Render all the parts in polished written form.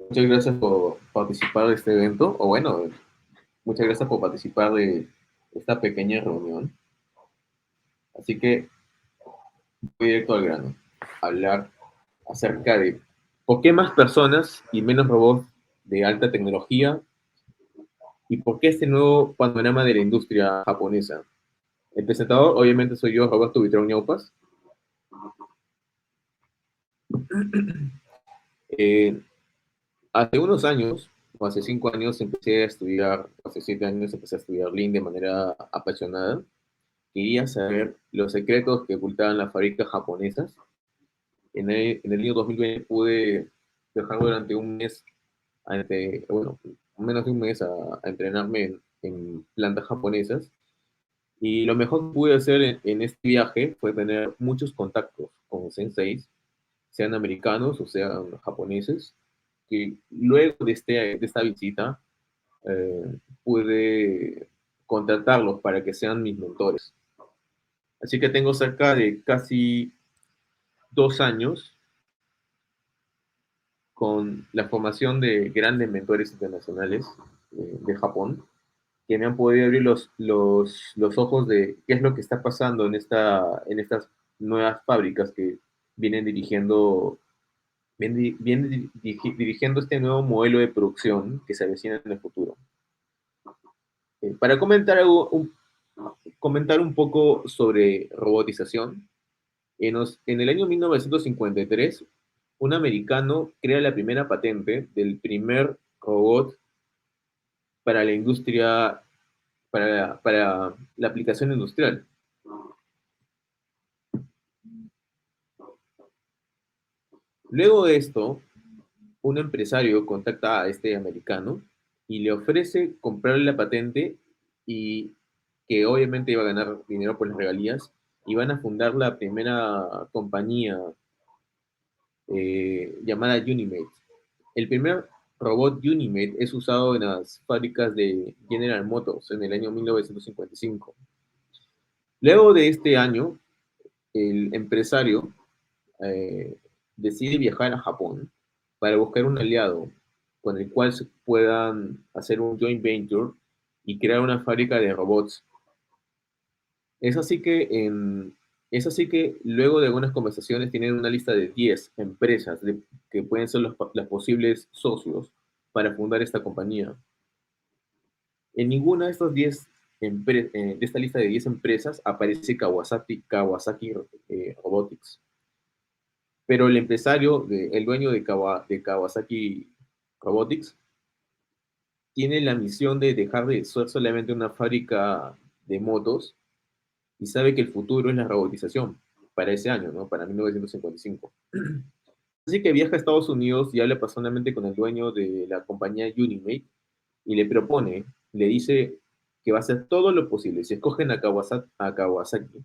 Muchas gracias por participar de este evento, o bueno, muchas gracias por participar de esta pequeña reunión. Así que voy directo al grano, hablar acerca de por qué más personas y menos robots de alta tecnología y por qué este nuevo panorama de la industria japonesa. El presentador, obviamente, soy yo, Roberto Vitrón Ñaupas. Eh, Hace unos años, o hace 5 años, empecé a estudiar, hace 7 años empecé a estudiar Lean de manera apasionada. Quería saber los secretos que ocultaban las fábricas japonesas. En el año 2020 pude viajar durante un mes, bueno, menos de un mes a entrenarme en plantas japonesas. Y lo mejor que pude hacer en este viaje fue tener muchos contactos con senseis, sean americanos o sean japoneses, que luego de esta visita pude contratarlos para que sean mis mentores. Así que tengo cerca de casi 2 años con la formación de grandes mentores internacionales de Japón, que me han podido abrir los ojos de qué es lo que está pasando en estas nuevas fábricas que vienen dirigiendo, dirigiendo este nuevo modelo de producción que se avecina en el futuro. Para comentar un poco sobre robotización, en el año 1953, un americano crea la primera patente del primer robot para la industria, para la aplicación industrial. Luego de esto, un empresario contacta a este americano y le ofrece comprarle la patente y que obviamente iba a ganar dinero por las regalías y van a fundar la primera compañía llamada Unimate. El primer robot Unimate es usado en las fábricas de General Motors en el año 1955. Luego de este año, el empresario eh, decide viajar a Japón para buscar un aliado con el cual se puedan hacer un joint venture y crear una fábrica de robots. Es así que, en, es así que luego de algunas conversaciones tienen una lista de 10 empresas que pueden ser los posibles socios para fundar esta compañía. En ninguna de de esta lista de 10 empresas aparece Kawasaki Robotics. Pero el empresario, el dueño de Kawasaki Robotics, tiene la misión de dejar de ser solamente una fábrica de motos y sabe que el futuro es la robotización para ese año, ¿no? Para 1955. Así que viaja a Estados Unidos y habla personalmente con el dueño de la compañía Unimate y le propone, le dice que va a hacer todo lo posible. Si escogen a Kawasaki,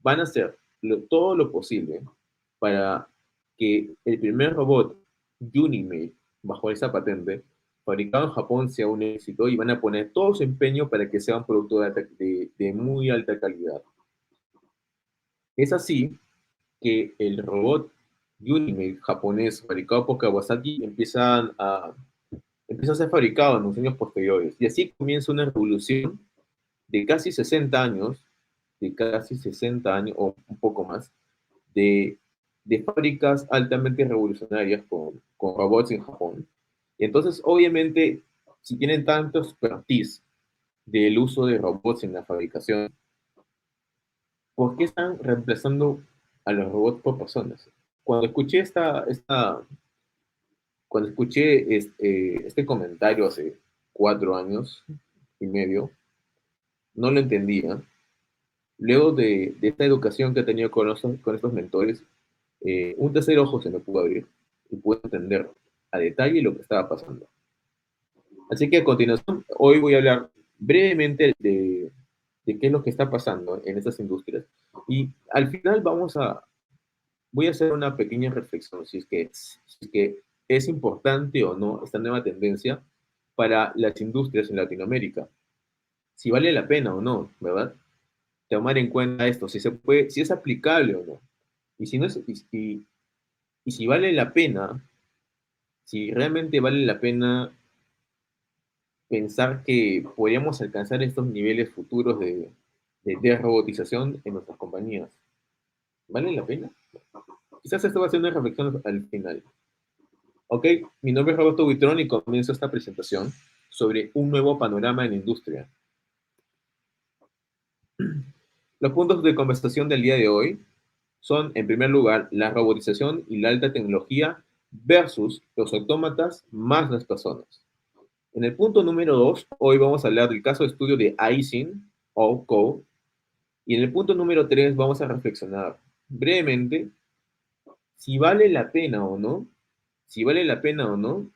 van a hacer todo lo posible para que el primer robot Unimate, bajo esa patente, fabricado en Japón, sea un éxito y van a poner todo su empeño para que sea un producto de muy alta calidad. Es así que el robot Unimate japonés fabricado por Kawasaki empieza a ser fabricado en los años posteriores. Y así comienza una revolución de casi 60 años, o un poco más, de, de fábricas altamente revolucionarias con robots en Japón. Y entonces, obviamente, si tienen tanto expertise del uso de robots en la fabricación, ¿por qué están reemplazando a los robots por personas? Cuando escuché cuando escuché este comentario hace 4 años y medio, no lo entendía. Luego de esta educación que he tenido con estos mentores, un tercer ojo se me pudo abrir y pude entender a detalle lo que estaba pasando. Así que a continuación, hoy voy a hablar brevemente de qué es lo que está pasando en estas industrias. Y al final voy a hacer una pequeña reflexión si es que es importante o no esta nueva tendencia para las industrias en Latinoamérica. Si vale la pena o no, ¿verdad? Tomar en cuenta esto, si se puede, si es aplicable o no. Y si no es, y si vale la pena si realmente vale la pena pensar que podríamos alcanzar estos niveles futuros de robotización en nuestras compañías. ¿Vale la pena? Quizás esto va a ser una reflexión al final. Ok, mi nombre es Roberto Buitrón y comienzo esta presentación sobre un nuevo panorama en la industria. Los puntos de conversación del día de hoy son, en primer lugar, la robotización y la alta tecnología versus los autómatas más las personas. En el punto número 2, hoy vamos a hablar del caso de estudio de Aisin o Co. Y en el punto número 3 vamos a reflexionar brevemente si vale la pena o no, si vale la pena o no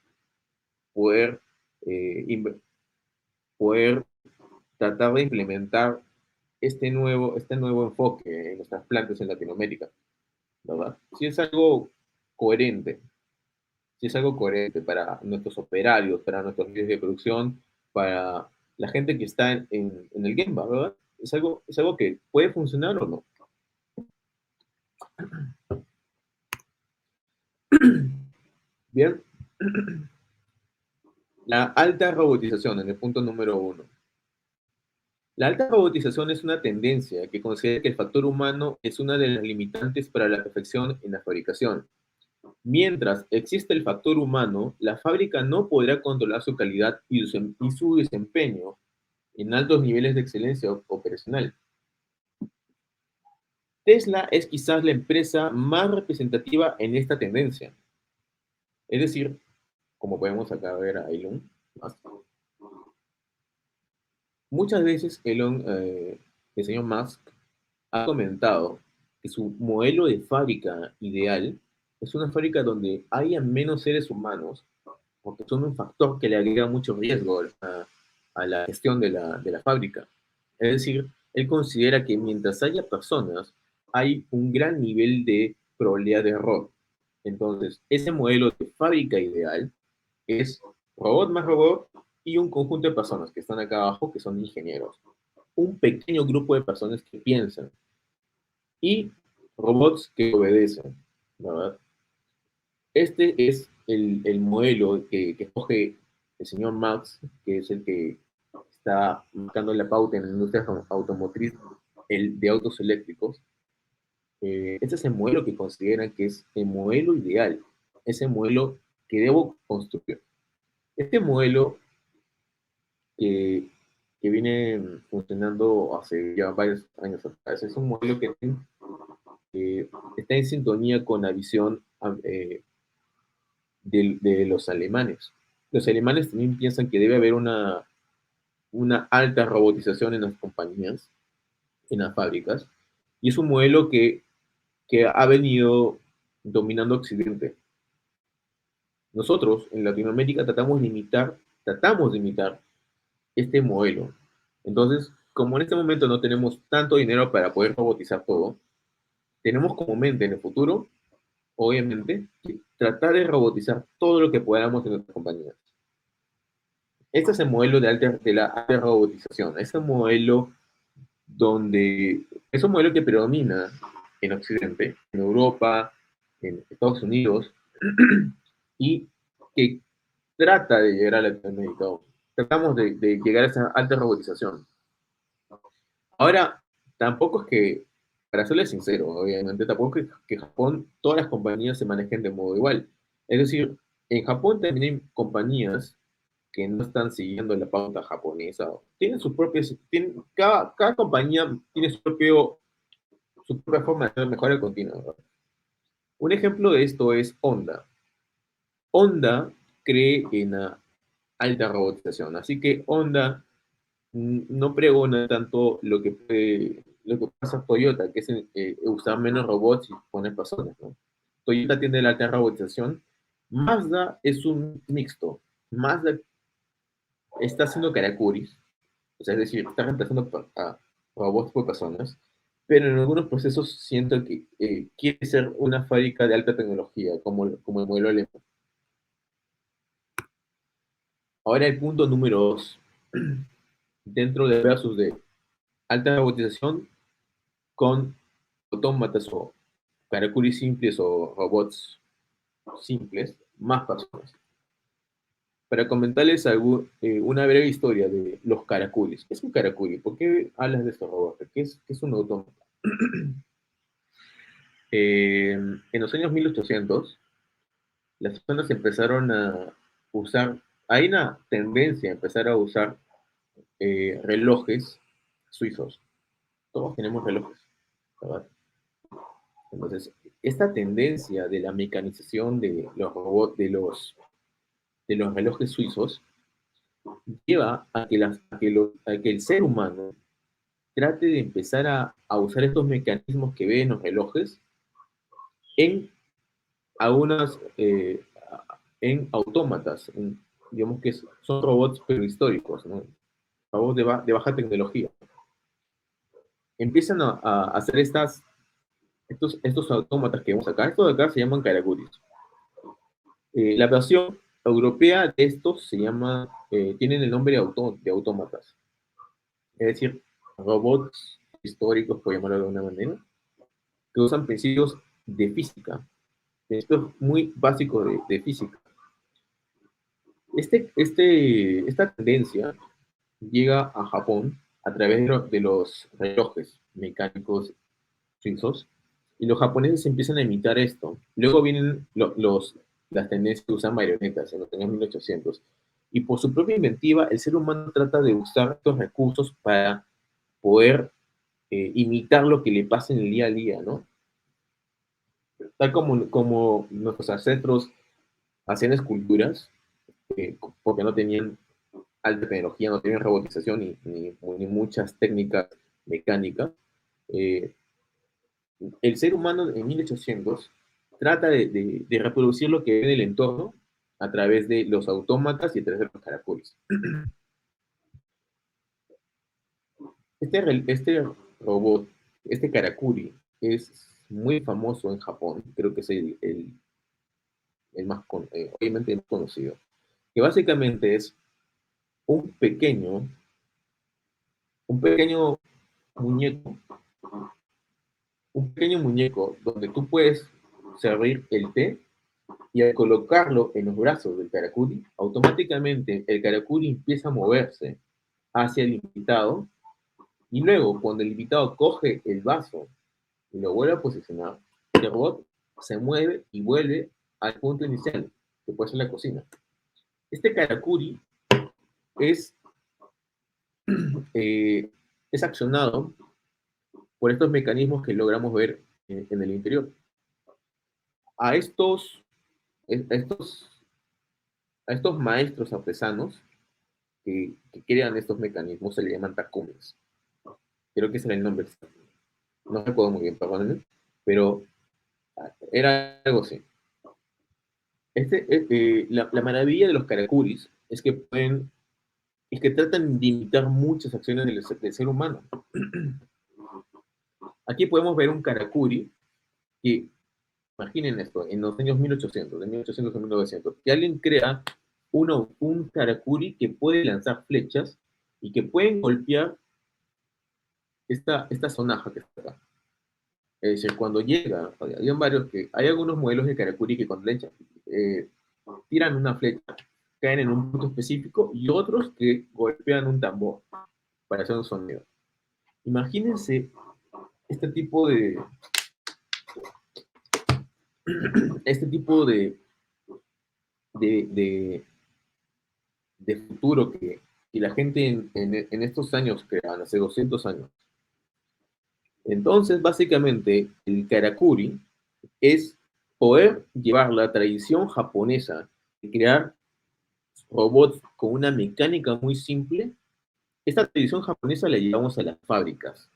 poder, eh, poder tratar de implementar este nuevo enfoque en nuestras plantas en Latinoamérica, ¿verdad? Si es algo coherente, si es algo coherente para nuestros operarios, para nuestros líderes de producción, para la gente que está en el Gemba, ¿verdad? Es algo que puede funcionar o no. Bien, la alta robotización en el punto número 1. La alta robotización es una tendencia que considera que el factor humano es una de las limitantes para la perfección en la fabricación. Mientras existe el factor humano, la fábrica no podrá controlar su calidad y su desempeño en altos niveles de excelencia operacional. Tesla es quizás la empresa más representativa en esta tendencia. Es decir, como podemos acá ver a Elon Musk, muchas veces el señor Musk ha comentado que su modelo de fábrica ideal es una fábrica donde haya menos seres humanos, porque son un factor que le agrega mucho riesgo a la gestión de la fábrica. Es decir, él considera que mientras haya personas, hay un gran nivel de probabilidad de error. Entonces, ese modelo de fábrica ideal es robot más robot y un conjunto de personas que están acá abajo, que son ingenieros. Un pequeño grupo de personas que piensan y robots que obedecen, ¿verdad? Este es el modelo que escoge el señor Marx, que es el que está marcando la pauta en la industria automotriz de autos eléctricos. Este es el modelo que consideran que es el modelo ideal, ese modelo que debo construir. Este modelo que, que viene funcionando hace ya varios años atrás es un modelo que está en sintonía con la visión de los alemanes. Los alemanes también piensan que debe haber una alta robotización en las compañías, en las fábricas, y es un modelo que ha venido dominando Occidente. Nosotros en Latinoamérica tratamos de imitar este modelo. Entonces, como en este momento no tenemos tanto dinero para poder robotizar todo, tenemos como mente en el futuro, obviamente, tratar de robotizar todo lo que podamos en nuestras compañías. Este es el modelo de la alta robotización. Es un modelo es un modelo que predomina en Occidente, en Europa, en Estados Unidos, y que trata de llegar a Latinoamérica. Tratamos de llegar a esa alta robotización. Ahora, tampoco es que, para serles sincero, obviamente, tampoco es que Japón, todas las compañías se manejen de modo igual. Es decir, en Japón también hay compañías que no están siguiendo la pauta japonesa. Tienen sus propias, cada compañía tiene su propia forma de hacer mejor el continuo, ¿verdad? Un ejemplo de esto es Honda. Honda cree en la alta robotización, así que Honda no pregona tanto lo que pasa Toyota, que es usar menos robots y poner personas, ¿no? Toyota tiene la alta robotización. Mazda es un mixto. Mazda está haciendo karakuris, o sea, es decir, está reemplazando a robots por personas, pero en algunos procesos siento que quiere ser una fábrica de alta tecnología, como el modelo alemán. Ahora el punto número 2, dentro de versus de alta robotización con autómatas o karakuris simples o robots simples, más personas. para comentarles una breve historia de los caraculis. ¿Qué es un caraculi? ¿Por qué hablas de estos robots? Qué es un autómata? En los años 1800, las personas empezaron a usar, hay una tendencia a empezar a usar relojes suizos. Todos tenemos relojes, ¿verdad? Entonces, esta tendencia de la mecanización de los robots, de los relojes suizos, lleva a que, a que el ser humano trate de empezar a usar estos mecanismos que ve en los relojes en algunas, en autómatas, digamos que son robots prehistóricos, ¿no? Robots de baja tecnología. Empiezan a hacer estos autómatas que vemos acá. Estos de acá se llaman caracuris. La versión europea de estos tienen el nombre de autómatas. Es decir, robots históricos, por llamarlo de alguna manera, que usan principios de física. Esto es muy básico de física. Esta tendencia llega a Japón a través de los relojes mecánicos suizos y los japoneses empiezan a imitar esto. Luego vienen las tendencias que usan marionetas en los años 1800 y por su propia inventiva el ser humano trata de usar estos recursos para poder imitar lo que le pasa en el día a día, ¿no? Tal como nuestros ancestros hacían esculturas, porque no tenían alta tecnología, no tenían robotización ni muchas técnicas mecánicas. Eh, el ser humano en 1800 trata de reproducir lo que ve en el entorno a través de los autómatas y a través de los caracoles. Este robot, este karakuri, es muy famoso en Japón, creo que es el más, obviamente el más conocido, que básicamente es un pequeño, un pequeño muñeco, un pequeño muñeco donde tú puedes servir el té y al colocarlo en los brazos del karakuri, automáticamente el karakuri empieza a moverse hacia el invitado y luego cuando el invitado coge el vaso y lo vuelve a posicionar, el robot se mueve y vuelve al punto inicial, que puede ser la cocina. Este karakuri es, eh, es accionado por estos mecanismos que logramos ver en el interior. A estos, a estos, a estos maestros artesanos que crean estos mecanismos se le llaman takumis. Creo que ese era el nombre. No recuerdo muy bien, perdónenme, pero era algo así. La maravilla de los karakuris es que tratan de imitar muchas acciones del ser humano. Aquí podemos ver un karakuri que, imaginen esto, en los años 1800, de 1800 a 1900, que alguien crea un karakuri que puede lanzar flechas y que pueden golpear esta sonaja que está acá. Es decir, cuando llega, hay algunos modelos de karakuri que cuando le tiran una flecha, caen en un punto específico y otros que golpean un tambor para hacer un sonido. Imagínense este tipo de, este tipo de, de, de futuro que la gente en estos años crean, hace 200 años. Entonces, básicamente, el karakuri es poder llevar la tradición japonesa de crear robots con una mecánica muy simple. Esta tradición japonesa la llevamos a las fábricas.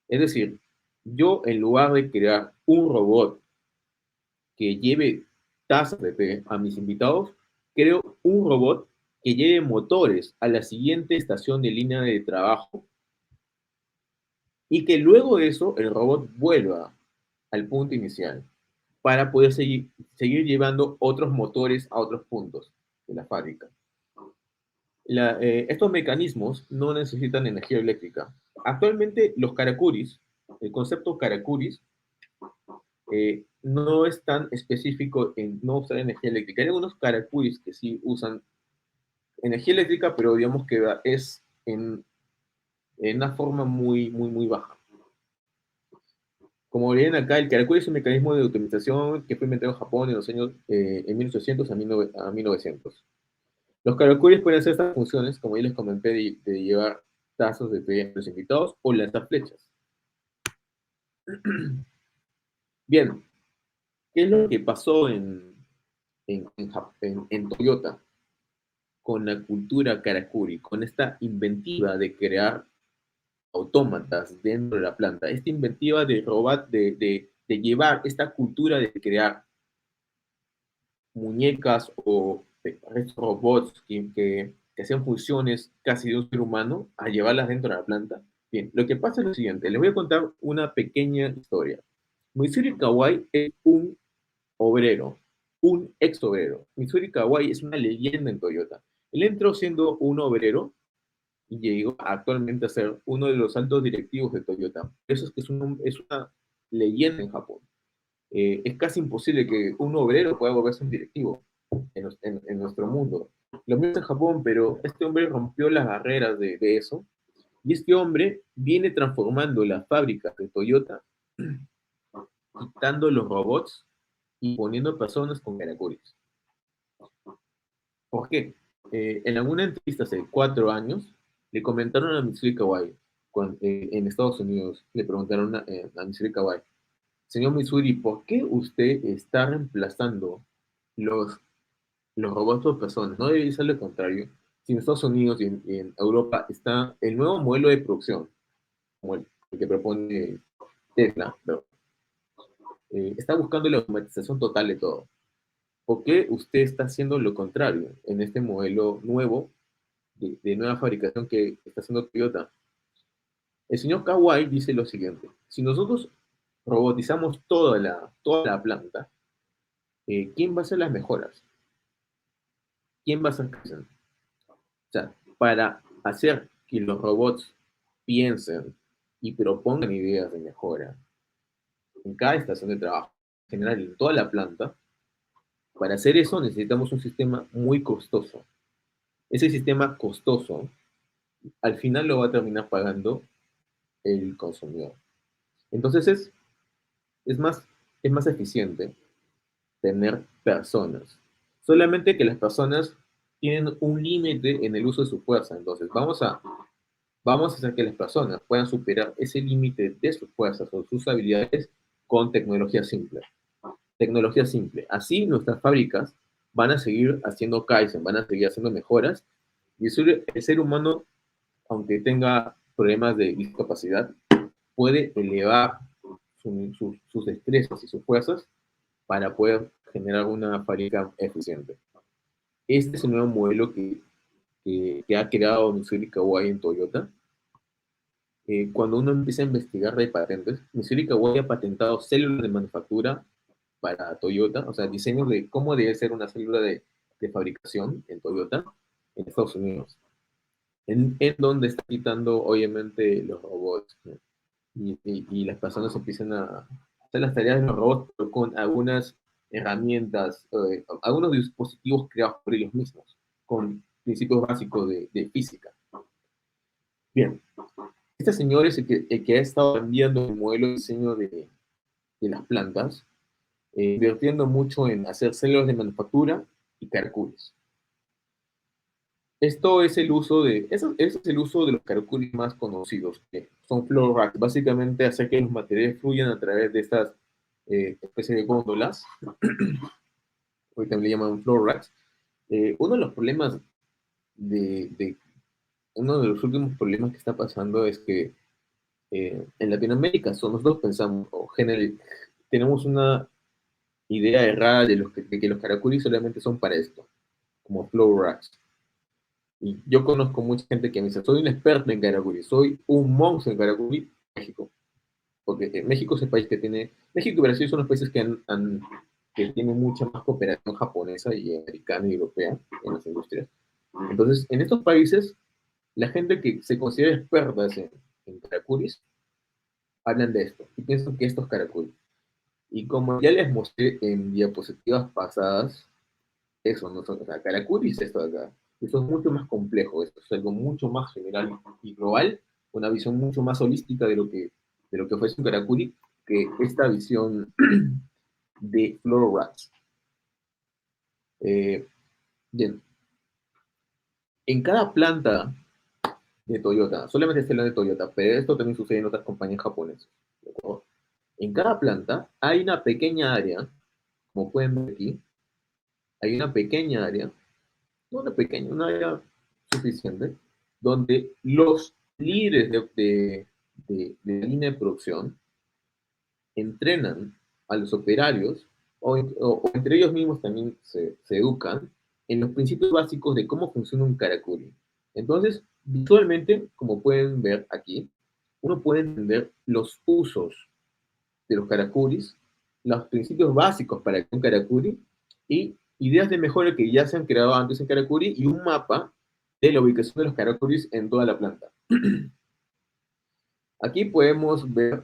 Es decir, yo en lugar de crear un robot que lleve tazas de té a mis invitados, creo un robot que lleve motores a la siguiente estación de línea de trabajo y que luego de eso el robot vuelva al punto inicial para poder seguir llevando otros motores a otros puntos de la fábrica. Estos mecanismos no necesitan energía eléctrica. Actualmente los karakuris, el concepto karakuris, no es tan específico en no usar energía eléctrica. Hay algunos karakuris que sí usan energía eléctrica, pero digamos que es en una forma muy baja. Como ven acá, el karakuri es un mecanismo de automatización que fue inventado en Japón en los años en 1800 a 1900. Los karakuris pueden hacer estas funciones, como ya les comenté, de llevar tazos de té a los invitados o lanzar flechas. Bien, ¿qué es lo que pasó en Toyota con la cultura karakuri, con esta inventiva de crear autómatas dentro de la planta, esta inventiva de robar, de llevar esta cultura de crear muñecas o robots que hacían funciones casi de un ser humano a llevarlas dentro de la planta? Bien, lo que pasa es lo siguiente, les voy a contar una pequeña historia. Mitsuri Kawai es un obrero, un ex obrero. Mitsuri Kawai es una leyenda en Toyota. Él entró siendo un obrero y llegó actualmente a ser uno de los altos directivos de Toyota. Eso es que es una leyenda en Japón. Es casi imposible que un obrero pueda volverse un directivo en nuestro mundo. Lo mismo en Japón, pero este hombre rompió las barreras de eso. Y este hombre viene transformando las fábricas de Toyota, quitando los robots y poniendo personas con caracoles. ¿Por qué? En alguna entrevista hace 4 años, le comentaron a Mitsui Kawai, en Estados Unidos, le preguntaron a Mitsui Kawai, señor Mitsuri, ¿por qué usted está reemplazando los, los robots por personas? No debería ser lo contrario. Si en Estados Unidos y en Europa está el nuevo modelo de producción, como el que propone Tesla, pero, está buscando la automatización total de todo. ¿Por qué usted está haciendo lo contrario en este modelo nuevo de nueva fabricación que está haciendo Toyota? El señor Kawai dice lo siguiente: si nosotros robotizamos toda la planta, ¿quién va a hacer las mejoras? ¿Quién va a hacer Kaizen? O sea, para hacer que los robots piensen y propongan ideas de mejora en cada estación de trabajo, en general en toda la planta, para hacer eso necesitamos un sistema muy costoso. Ese sistema costoso al final lo va a terminar pagando el consumidor. Entonces es, más, es más eficiente tener personas. Solamente que las personas tienen un límite en el uso de su fuerza. Entonces vamos a hacer que las personas puedan superar ese límite de sus fuerzas o sus habilidades con tecnología simple. Tecnología simple. Así nuestras fábricas van a seguir haciendo Kaizen, van a seguir haciendo mejoras y el ser humano, aunque tenga problemas de discapacidad, puede elevar sus destrezas y sus fuerzas para poder generar una fábrica eficiente. Este es el nuevo modelo que ha creado Mitsui Kawai en Toyota. Cuando uno empieza a investigar de patentes, Mitsui Kawai ha patentado células de manufactura para Toyota, o sea, diseños de cómo debe ser una célula de fabricación en Toyota en Estados Unidos, en donde está quitando obviamente los robots, ¿no? Y las personas empiezan a hacer las tareas de los robots pero con algunas herramientas, algunos dispositivos creados por ellos mismos, con principios básicos de física. Bien, este señor es el que ha estado cambiando el modelo de diseño de las plantas, invirtiendo mucho en hacer células de manufactura y caracoles. Esto es el uso ese es el uso de los caracoles más conocidos, que son flow racks. Básicamente hacer que los materiales fluyan a través de estas especies de góndolas, hoy también le llaman flow racks. Uno de los problemas de uno de los últimos problemas que está pasando es que en Latinoamérica nosotros pensamos, o tenemos una idea errada de que los caracoles solamente son para esto, como flow racks. Y yo conozco mucha gente que me dice, soy un experto en Karaguri, soy un monstruo en Karaguri, México. Porque México es el país que tiene, México y Brasil son los países que tienen mucha más cooperación japonesa y americana y europea en las industrias. Entonces, en estos países, la gente que se considera experta en Karakuris, hablan de esto y piensan que esto es Karakuri. Y como ya les mostré en diapositivas pasadas, eso no son, o sea, Karakuri es esto de acá. Eso es mucho más complejo, esto es algo mucho más general y global, una visión mucho más holística de lo que ofrece un Karakuri que esta visión de Floral Rats. Eh, bien, en cada planta de Toyota, solamente está la de Toyota, pero esto también sucede en otras compañías japonesas, ¿de acuerdo? En cada planta hay una pequeña área, como pueden ver aquí, hay una pequeña área, no una pequeña, una área suficiente, donde los líderes de la línea de producción entrenan a los operarios o entre ellos mismos también se educan en los principios básicos de cómo funciona un karakuri. Entonces, visualmente, como pueden ver aquí, uno puede entender los usos de los karakuris, los principios básicos para un karakuri y ideas de mejora que ya se han creado antes en karakuri y un mapa de la ubicación de los karakuris en toda la planta. Aquí podemos ver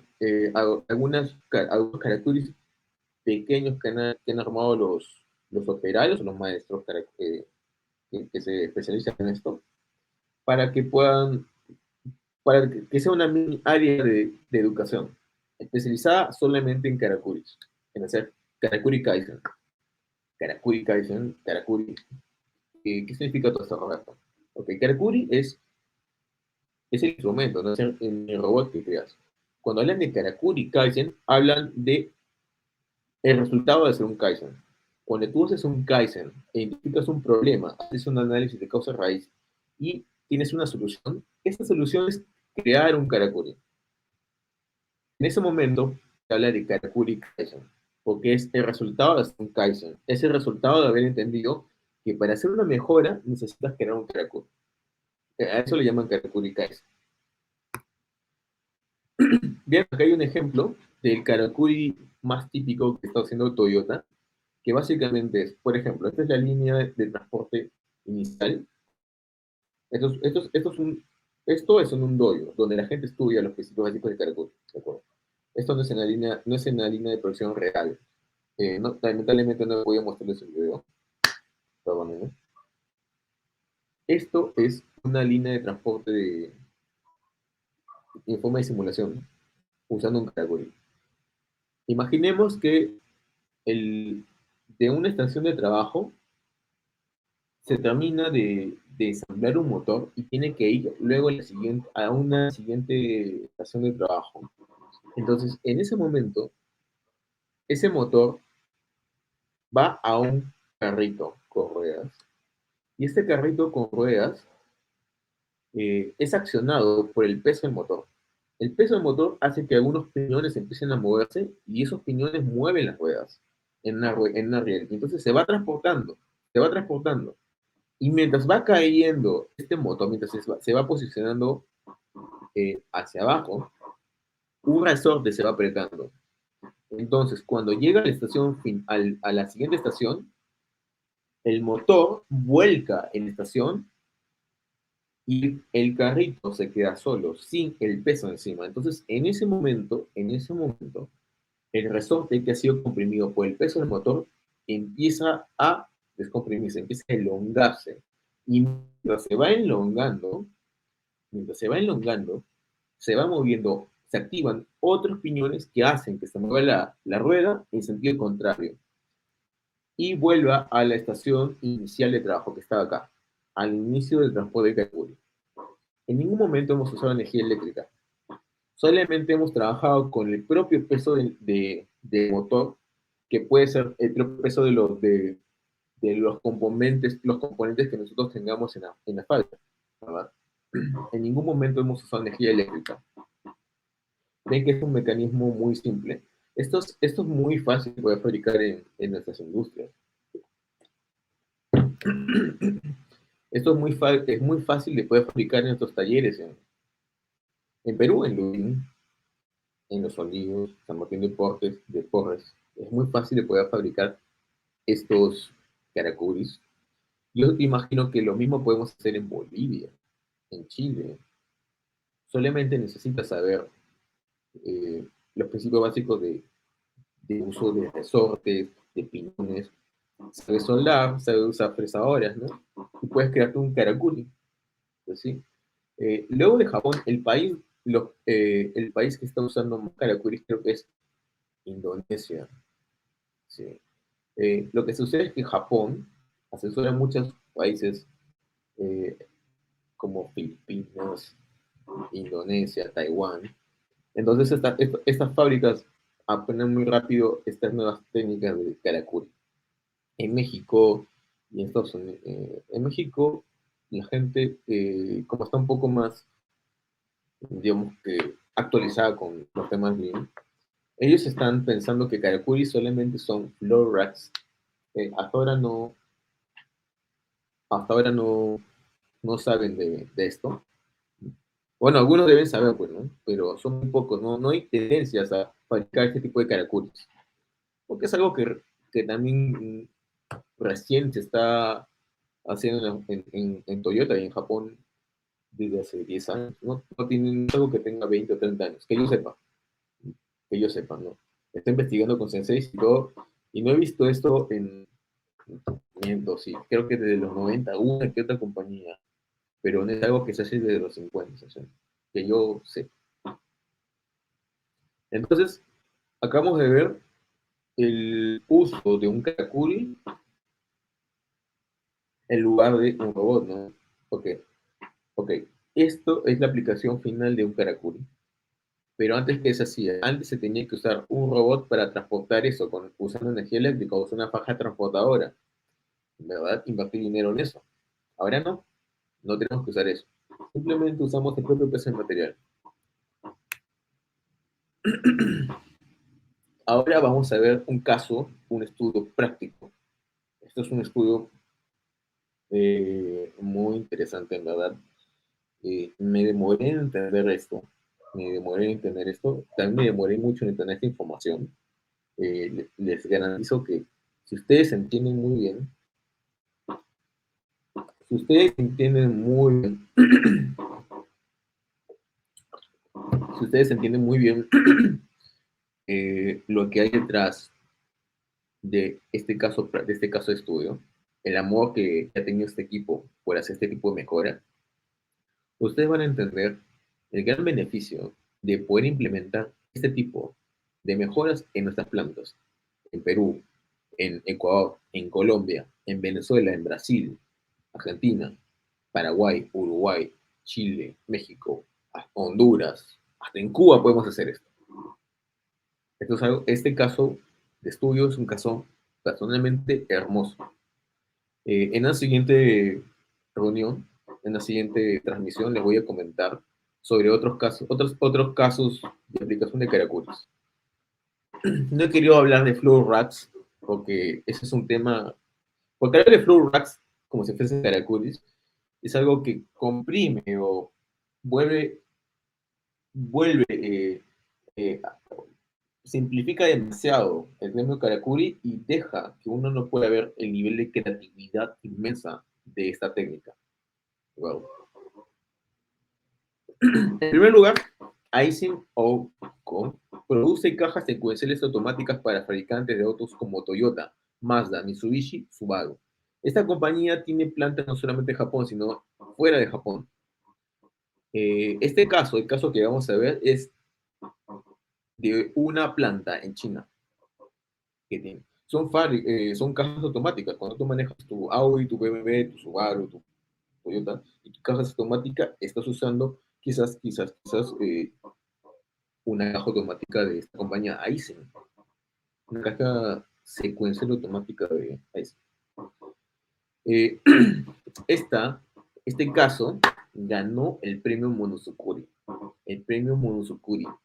algunos karakuris pequeños que han armado los operarios, los maestros que se especializan en esto, para que puedan, para que sea una mini área de educación especializada solamente en karakuris, en hacer karakuri kaizen. Karakuri kaizen, karakuri. ¿Qué significa todo esto, Roberto? Ok, karakuri es el instrumento, no es el robot que creas. Cuando hablan de karakuri kaizen, hablan de el resultado de hacer un Kaizen. Cuando tú haces un Kaizen e identificas un problema, haces un análisis de causa raíz y tienes una solución, esta solución es crear un Karakuri. En ese momento se habla de Karakuri Kaizen, porque es el resultado de hacer un Kaizen. Es el resultado de haber entendido que para hacer una mejora necesitas crear un Karakuri. A eso le llaman Karakuri Kaizen. Bien, acá hay un ejemplo del Karakuri más típico que está haciendo Toyota, que básicamente es, por ejemplo, esta es la línea de transporte inicial. Esto es en un dojo, donde la gente estudia los principios básicos de Karakuri, ¿de acuerdo? Esto no es en la línea, no es en la línea de producción real. Lamentablemente no voy a mostrarles el video, perdónenme. Esto es una línea de transporte en forma de simulación, usando un Karakuri. Imaginemos que el, de una estación de trabajo se termina de ensamblar un motor y tiene que ir luego a una siguiente estación de trabajo. Entonces, en ese momento, ese motor va a un carrito con ruedas y este carrito con ruedas es accionado por el peso del motor. El peso del motor hace que algunos piñones empiecen a moverse y esos piñones mueven las ruedas en una riel. Entonces se va transportando. Y mientras va cayendo este motor, mientras se va posicionando hacia abajo, un resorte se va apretando. Entonces, cuando llega a la estación a la siguiente estación, el motor vuelca en la estación y el carrito se queda solo, sin el peso encima. Entonces, en ese momento, el resorte que ha sido comprimido por el peso del motor empieza a descomprimirse, empieza a elongarse. Y mientras se va elongando, se va moviendo, se activan otros piñones que hacen que se mueva la rueda en sentido contrario y vuelva a la estación inicial de trabajo que estaba acá, al inicio del transporte de Karakuri. En ningún momento hemos usado energía eléctrica, solamente hemos trabajado con el propio peso de motor, que puede ser el propio peso de los componentes que nosotros tengamos en la fábrica, ¿verdad? En ningún momento hemos usado energía eléctrica. Ven que es un mecanismo muy simple. Esto es muy fácil de poder fabricar en nuestras industrias. Esto es muy fácil de poder fabricar en nuestros talleres en Perú, en Lurín, en Los Olivos, San Martín de Porres. Es muy fácil de poder fabricar estos caracuris. Yo imagino que lo mismo podemos hacer en Bolivia, en Chile. Solamente necesitas saber los principios básicos de uso de resortes, de piñones, sabe soldar, sabe usar fresadoras, ¿no? Y puedes crearte un karakuri, ¿sí? Luego de Japón, el país que está usando más karakuris creo que es Indonesia, ¿sí? Lo que sucede es que Japón asesora a muchos países eh, como Filipinas, Indonesia, Taiwán. Entonces estas fábricas aprenden muy rápido estas nuevas técnicas de karakuri. En México y en Estados Unidos, en México la gente, como está un poco más, digamos que actualizada con los temas Lean, ellos están pensando que karakuri solamente son floor racks. Hasta ahora no saben de esto. Bueno, algunos deben saber, pues, ¿no? Pero son muy pocos, no hay tendencias a fabricar este tipo de caracoles, porque es algo que también recién se está haciendo en Toyota y en Japón desde hace 10 años, ¿no? No tienen algo que tenga 20 o 30 años, que yo sepa, ¿no? Estoy investigando con Sensei y todo, y no he visto esto sí, creo que desde los 90, una que otra compañía, pero no es algo que se hace desde los 50, o sea, que yo sé. Entonces, acabamos de ver el uso de un karakuri en lugar de un robot, ¿no? Ok, ok. Esto es la aplicación final de un karakuri. Pero antes que se hacía, antes se tenía que usar un robot para transportar eso, usando energía eléctrica, o una faja transportadora. ¿Verdad? Invertir dinero en eso. Ahora no tenemos que usar eso. Simplemente usamos el propio peso del material. Ahora vamos a ver un caso, un estudio práctico. Esto es un estudio muy interesante, en verdad. Me demoré en entender esto. Me demoré en entender esto. También me demoré mucho en entender esta información. Les garantizo que si ustedes entienden muy bien, si ustedes entienden muy bien, si ustedes entienden muy bien lo que hay detrás de este caso de estudio, el amor que ha tenido este equipo por hacer este tipo de mejora, ustedes van a entender el gran beneficio de poder implementar este tipo de mejoras en nuestras plantas, en Perú, en Ecuador, en Colombia, en Venezuela, en Brasil, Argentina, Paraguay, Uruguay, Chile, México, Honduras, hasta en Cuba podemos hacer esto. Este caso de estudio es un caso personalmente hermoso. En la siguiente reunión, en la siguiente transmisión, les voy a comentar sobre otros casos de aplicación de caracoles. No he querido hablar de flow racks porque ese es un tema. Porque hablar de flow racks como si fuesen caracoles es algo que comprime o vuelve, vuelve, simplifica demasiado el gremio Karakuri y deja que uno no pueda ver el nivel de creatividad inmensa de esta técnica. Wow. En primer lugar, Aisin Oko produce cajas secuenciales automáticas para fabricantes de autos como Toyota, Mazda, Mitsubishi, Subaru. Esta compañía tiene plantas no solamente en Japón, sino fuera de Japón. El caso que vamos a ver, es de una planta en China que tiene. Son cajas automáticas. Cuando tú manejas tu Audi, tu BMW, tu Subaru, tu Toyota, y tu caja automática, estás usando quizás una caja automática de esta compañía Aizen, una caja secuencial automática de Aizen. Eh, este caso ganó el premio Monozukuri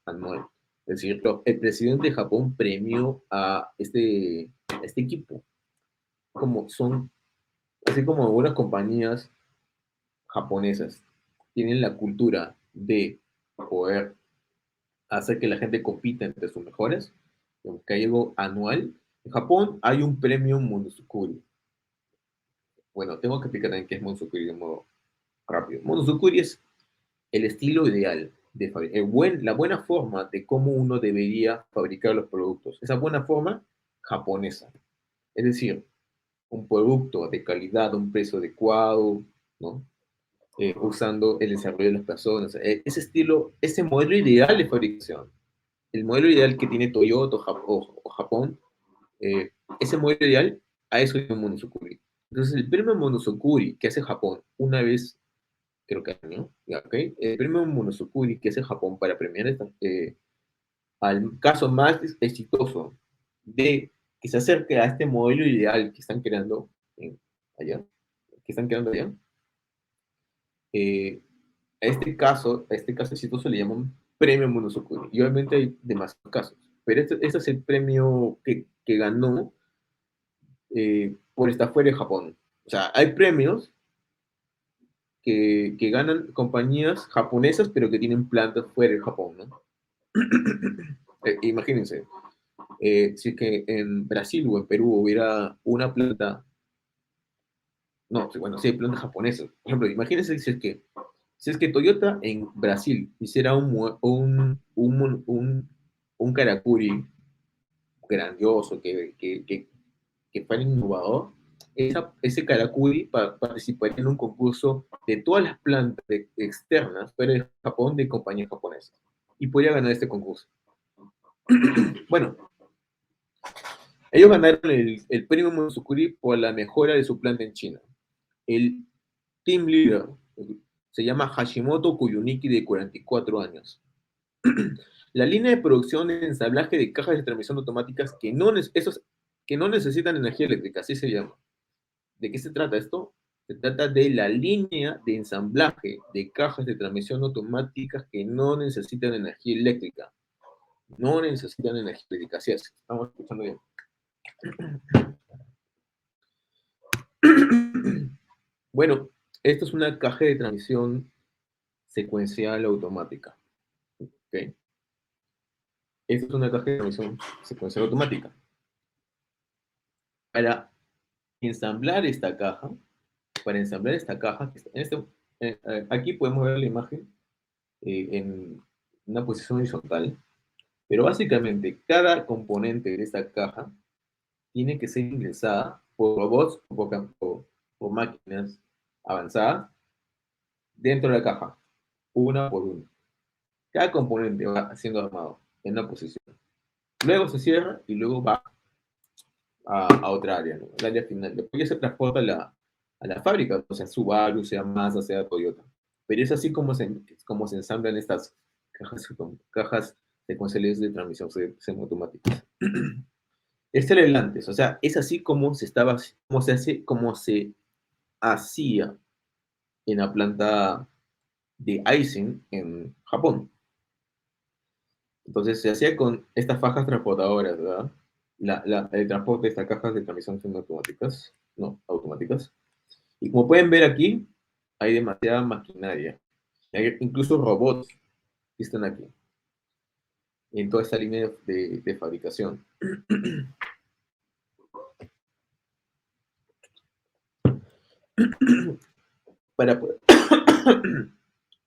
anual. Es decir, el presidente de Japón premió a este equipo, así como algunas compañías japonesas tienen la cultura de poder hacer que la gente compita entre sus mejores, que hay algo anual. En Japón hay un premio Monozukuri. Bueno, tengo que explicar también qué es Monozukuri de modo rápido. Monozukuri es el estilo ideal de la buena forma de cómo uno debería fabricar los productos. Esa buena forma japonesa. Es decir, un producto de calidad, a un precio adecuado, ¿no? Usando el desarrollo de las personas. Ese estilo, ese modelo ideal de fabricación, el modelo ideal que tiene Toyota o Japón, eh, ese modelo ideal, a eso es un Monozukuri. Entonces, el premio Monozukuri que hace Japón una vez, creo que año, ya, ¿okay? El premio Monozukuri que hace Japón para premiar al caso más exitoso de que se acerque a este modelo ideal que están creando allá, que están creando allá, a este caso exitoso le llaman premio Monozukuri. Y obviamente hay demasiados casos, pero este es el premio que ganó por estar fuera de Japón. O sea, hay premios que ganan compañías japonesas, pero que tienen plantas fuera de Japón, ¿no? Imagínense, si es que en Brasil o en Perú hubiera una planta, no, bueno, sí hay plantas japonesas. Por ejemplo, imagínense si es que Toyota en Brasil hiciera un Karakuri grandioso, que fuera innovador, ese Karakuri participaría en un concurso de todas las plantas externas fuera de Japón de compañías japonesas y podría ganar este concurso. Bueno, ellos ganaron el premio Monozukuri por la mejora de su planta en China. El team leader se llama Hashimoto Kuyuniki, de 44 años. La línea de producción de ensamblaje de cajas de transmisión automáticas que no necesitan energía eléctrica, así se llama. ¿De qué se trata esto? Se trata de la línea de ensamblaje de cajas de transmisión automáticas que no necesitan energía eléctrica. No necesitan energía eléctrica, así es. Estamos escuchando bien. Bueno, esto es una caja de transmisión secuencial automática. ¿Okay? Esta es una caja de transmisión secuencial automática. Para ensamblar esta caja, aquí podemos ver la imagen en una posición horizontal, pero básicamente cada componente de esta caja tiene que ser ingresada por robots por máquinas avanzadas dentro de la caja, una por una. Cada componente va siendo armado en una posición. Luego se cierra y luego va a otra área, ¿no? El área final. Después ya se transporta a la fábrica, o sea, Subaru, sea Mazda, sea Toyota. Pero es así como se ensamblan estas cajas secuenciales de transmisión semiautomáticas. Este era el antes, o sea, es así como se hacía en la planta de Aisin en Japón. Entonces se hacía con estas fajas transportadoras, ¿verdad? El transporte de estas cajas de transmisión semiautomáticas, no, automáticas. Y como pueden ver aquí, hay demasiada maquinaria. Hay incluso robots que están aquí, en toda esta línea de fabricación. Para poder,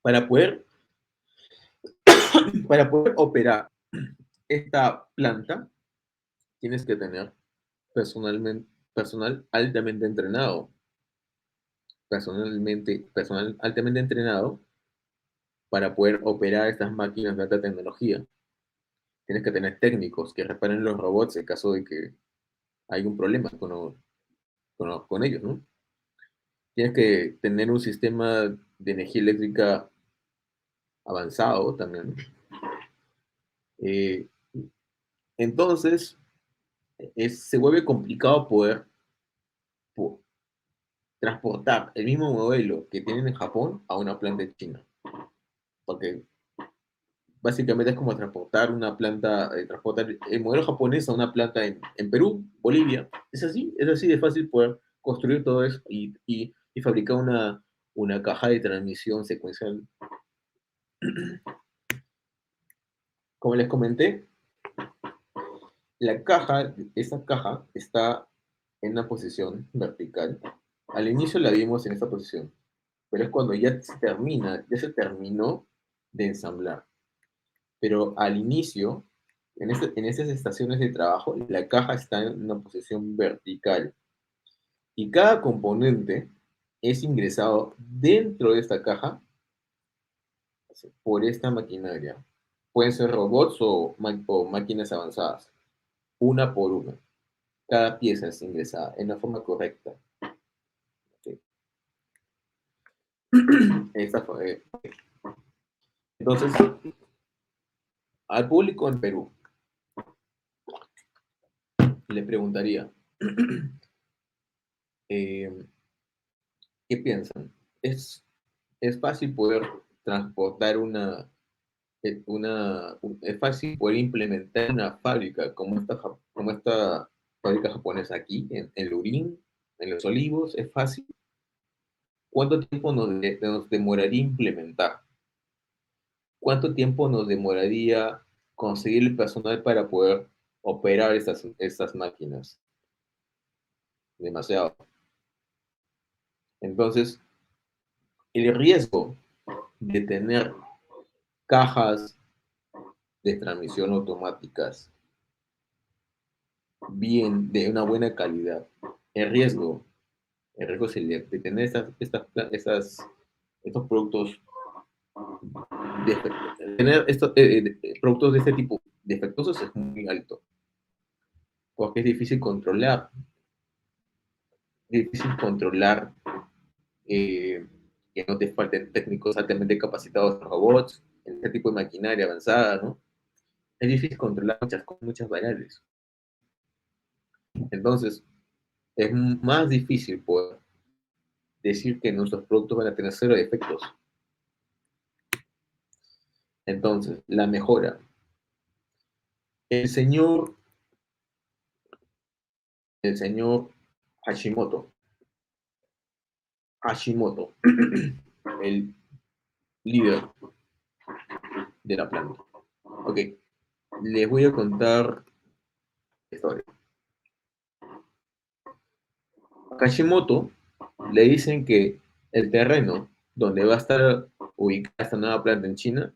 para poder, para poder operar esta planta, tienes que tener personal altamente entrenado. Personal altamente entrenado para poder operar estas máquinas de alta tecnología. Tienes que tener técnicos que reparen los robots en caso de que hay un problema con ellos, ¿no? Tienes que tener un sistema de energía eléctrica avanzado también. Eh, entonces, se vuelve complicado po- transportar el mismo modelo que tienen en Japón a una planta en China. Porque básicamente es como transportar el modelo japonés a una planta en Perú, Bolivia. Es así de fácil poder construir todo eso y fabricar una caja de transmisión secuencial. Como les comenté, esta caja está en una posición vertical. Al inicio la vimos en esta posición, pero es cuando ya se terminó de ensamblar. Pero al inicio, en estas estaciones de trabajo, la caja está en una posición vertical. Y cada componente es ingresado dentro de esta caja por esta maquinaria. Pueden ser robots o máquinas avanzadas, una por una. Cada pieza es ingresada en la forma correcta. ¿Sí? Esta fue, entonces, al público en Perú le preguntaría, eh, ¿qué piensan? ¿Es fácil poder transportar es fácil poder implementar una fábrica como esta fábrica japonesa aquí, en Lurín, en Los Olivos? ¿Es fácil? ¿Cuánto tiempo nos demoraría implementar? ¿Cuánto tiempo nos demoraría conseguir el personal para poder operar estas máquinas? Demasiado. Entonces, el riesgo de tener cajas de transmisión automáticas bien, de una buena calidad, el riesgo, el riesgo de tener estos productos, tener estos productos de este tipo defectuosos es muy alto, porque es difícil controlar eh, que no te falten técnicos altamente capacitados en robots, en este tipo de maquinaria avanzada, ¿no? Es difícil controlar muchas variables. Entonces, es más difícil poder decir que nuestros productos van a tener cero defectos. Entonces, la mejora. El señor, el señor Hashimoto, Hashimoto, el líder de la planta. Ok, les voy a contar la historia. A Hashimoto le dicen que el terreno donde va a estar ubicada esta nueva planta en China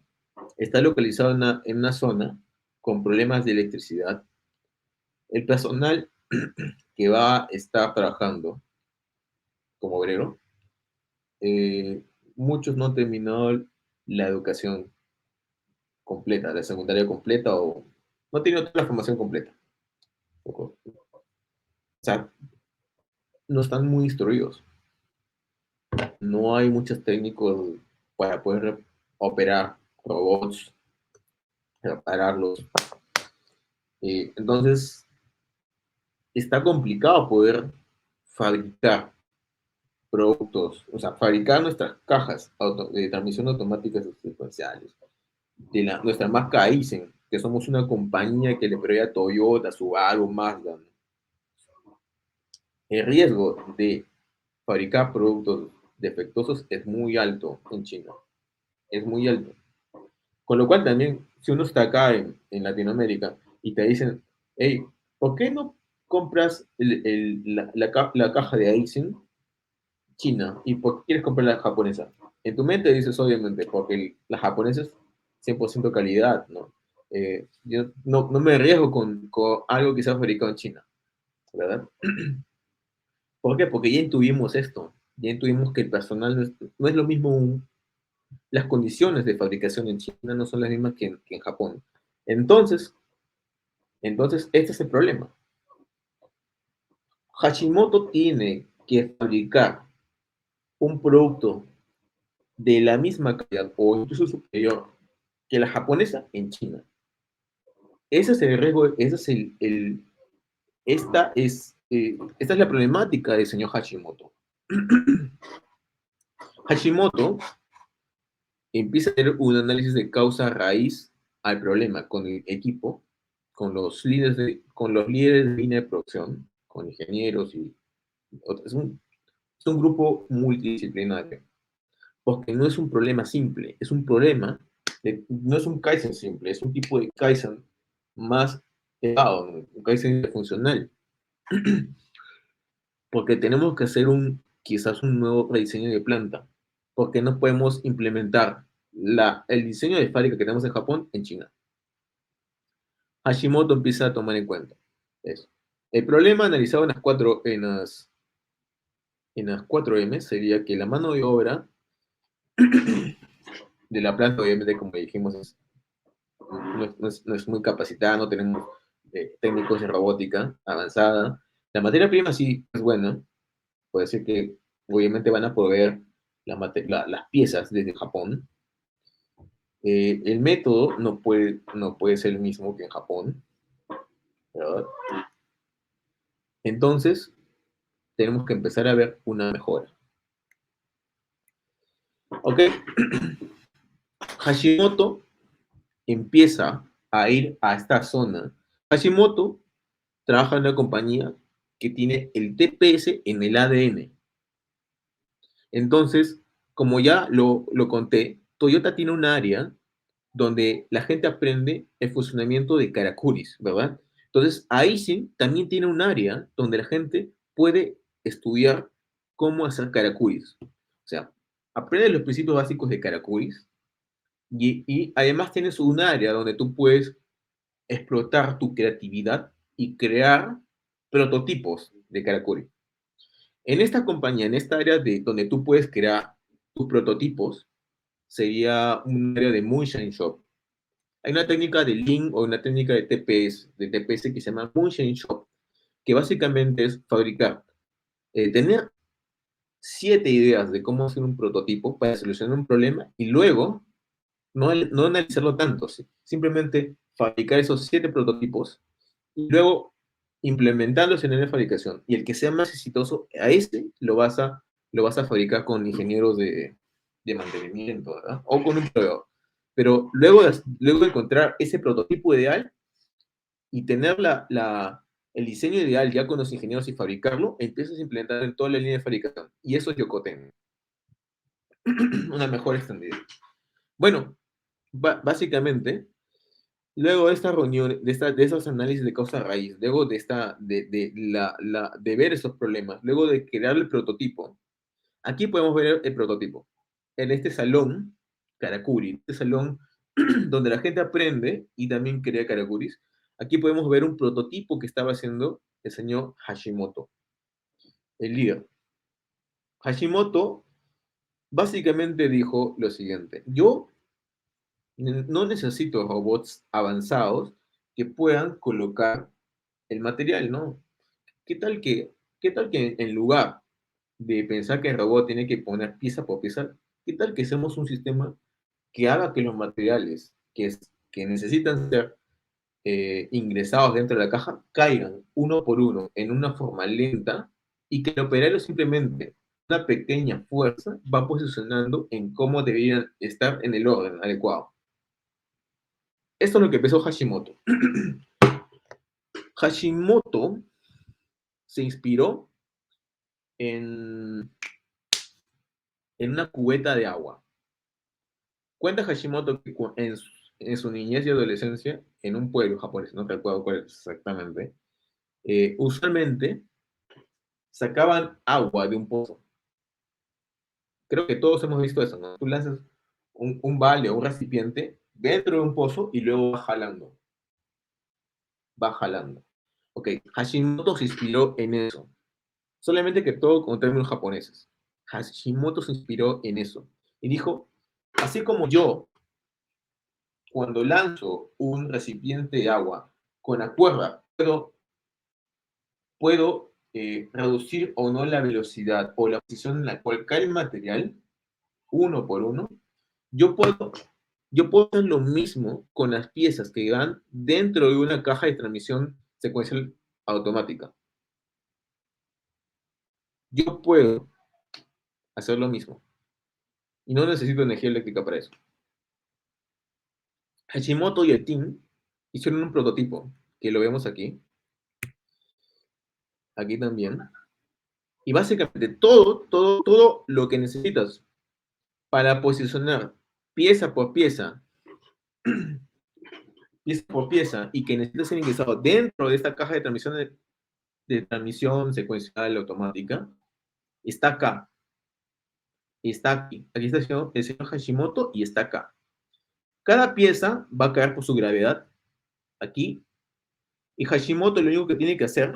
está localizado en una zona con problemas de electricidad. El personal que va a estar trabajando como obrero, eh, muchos no han terminado la educación completa, la secundaria completa o no han tenido toda la formación completa. O sea, no están muy instruidos. No hay muchos técnicos para poder operar robots, repararlos. Entonces, está complicado poder fabricar productos, o sea, fabricar nuestras cajas de transmisión automática secuenciales, nuestra marca Aizen, que somos una compañía que le provee a Toyota, Subaru, Mazda. El riesgo de fabricar productos defectuosos es muy alto en China, es muy alto. Con lo cual también, si uno está acá en Latinoamérica y te dicen, hey, ¿por qué no compras la caja de Aizen China y por qué quieres comprar la japonesa? En tu mente dices, obviamente, porque la japonesa es 100% calidad, ¿no? Yo no me arriesgo con algo que se ha fabricado en China, ¿verdad? ¿Por qué? Porque ya intuvimos esto, ya intuvimos que el personal no es lo mismo, las condiciones de fabricación en China no son las mismas que en Japón. Entonces, este es el problema. Hashimoto tiene que fabricar un producto de la misma calidad o incluso superior que la japonesa en China. Ese es el riesgo, ese es esta es la problemática del señor Hashimoto. Hashimoto empieza a hacer un análisis de causa raíz al problema con el equipo, con los líderes de línea de producción, con ingenieros y otros. Es un grupo multidisciplinario, porque no es un problema simple, es un problema, no es un Kaizen simple, es un tipo de Kaizen más elevado, ¿no? Un Kaizen funcional, porque tenemos que hacer quizás un nuevo rediseño de planta, porque no podemos implementar el diseño de fábrica que tenemos en Japón en China. Hashimoto empieza a tomar en cuenta eso. El problema analizado en las en las 4M sería que la mano de obra de la planta, obviamente, como dijimos, no es muy capacitada, no tenemos técnicos de robótica avanzada. La materia prima sí es buena, puede ser que obviamente van a proveer las piezas desde Japón. El método no puede ser el mismo que en Japón, ¿verdad? Entonces, tenemos que empezar a ver una mejora. ¿Ok? Hashimoto empieza a ir a esta zona. Hashimoto trabaja en una compañía que tiene el TPS en el ADN. Entonces, como ya lo conté, Toyota tiene un área donde la gente aprende el funcionamiento de Karakuris, ¿verdad? Entonces, Aisin también tiene un área donde la gente puede estudiar cómo hacer Karakuris. O sea, aprende los principios básicos de Karakuris y además tienes un área donde tú puedes explotar tu creatividad y crear prototipos de Karakuri. En esta compañía, en esta área de donde tú puedes crear tus prototipos, sería un área de Moonshine Shop. Hay una técnica de Lean o una técnica de TPS que se llama Moonshine Shop, que básicamente es fabricar, tener 7 ideas de cómo hacer un prototipo para solucionar un problema y luego no analizarlo tanto, ¿sí? Simplemente fabricar esos 7 prototipos y luego implementarlos en la fabricación. Y el que sea más exitoso, a este lo vas a fabricar con ingenieros de mantenimiento, ¿verdad? O con un proveedor. Pero luego de encontrar ese prototipo ideal y tener el diseño ideal ya con los ingenieros y fabricarlo, empiezas a implementar en toda la línea de fabricación. Y eso es Yokoten, una mejor extendida. Bueno, básicamente, luego de esta reunión, de esos análisis de causa raíz, luego de ver esos problemas, luego de crear el prototipo, aquí podemos ver el prototipo. En este salón, Karakuri, este salón donde la gente aprende y también crea Karakuris, aquí podemos ver un prototipo que estaba haciendo el señor Hashimoto, el líder. Hashimoto básicamente dijo lo siguiente: yo no necesito robots avanzados que puedan colocar el material, ¿no? ¿Qué tal que, qué tal que en lugar de pensar que el robot tiene que poner pieza por pieza, qué tal que hacemos un sistema que haga que los materiales que necesitan ser ingresados dentro de la caja caigan uno por uno en una forma lenta y que el operario simplemente una pequeña fuerza va posicionando en cómo deberían estar en el orden adecuado? Esto es lo que empezó Hashimoto. Hashimoto se inspiró en, en una cubeta de agua. Cuenta Hashimoto que en su niñez y adolescencia, en un pueblo japonés, no recuerdo cuál exactamente, usualmente sacaban agua de un pozo. Creo que todos hemos visto eso, ¿no? Tú lanzas un balde o un recipiente dentro de un pozo y luego va jalando. Va jalando. Ok, Hashimoto se inspiró en eso. Solamente que todo con términos japoneses. Hashimoto se inspiró en eso. Y dijo, así como yo, cuando lanzo un recipiente de agua con la cuerda, puedo reducir o no la velocidad o la posición en la cual cae el material, uno por uno, yo puedo, yo puedo hacer lo mismo con las piezas que van dentro de una caja de transmisión secuencial automática. Yo puedo hacer lo mismo y no necesito energía eléctrica para eso. Hashimoto y el team hicieron un prototipo, que lo vemos aquí también, y básicamente todo lo que necesitas para posicionar pieza por pieza, pieza por pieza, y que necesitas ser ingresado dentro de esta caja de transmisión secuencial automática, está acá, está aquí. Aquí está el señor Hashimoto y está acá. Cada pieza va a caer por su gravedad aquí, y Hashimoto lo único que tiene que hacer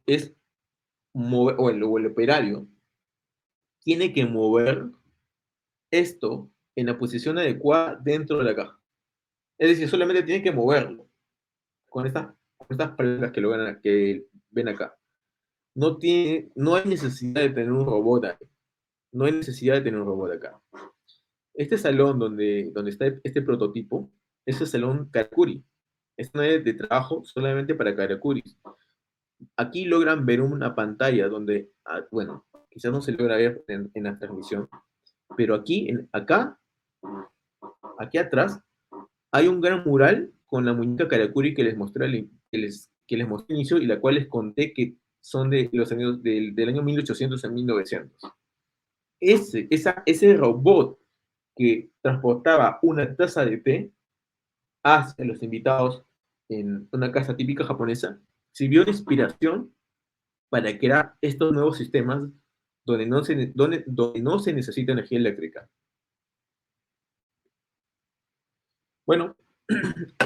es mover, o el operario, tiene que mover esto en la posición adecuada dentro de la caja. Es decir, solamente tiene que moverlo con estas placas que ven acá. No hay necesidad de tener un robot ahí. No hay necesidad de tener un robot acá. Este salón donde está este prototipo es el salón Karakuri. Es una área de trabajo solamente para Karakuris. Aquí logran ver una pantalla donde, bueno, quizás no se logra ver en la transmisión, pero aquí atrás, hay un gran mural con la muñeca Karakuri que les mostré al inicio y la cual les conté que son de los años del año 1800 a 1900. Ese robot que transportaba una taza de té hacia los invitados en una casa típica japonesa sirvió de inspiración para crear estos nuevos sistemas donde no se necesita energía eléctrica. Bueno,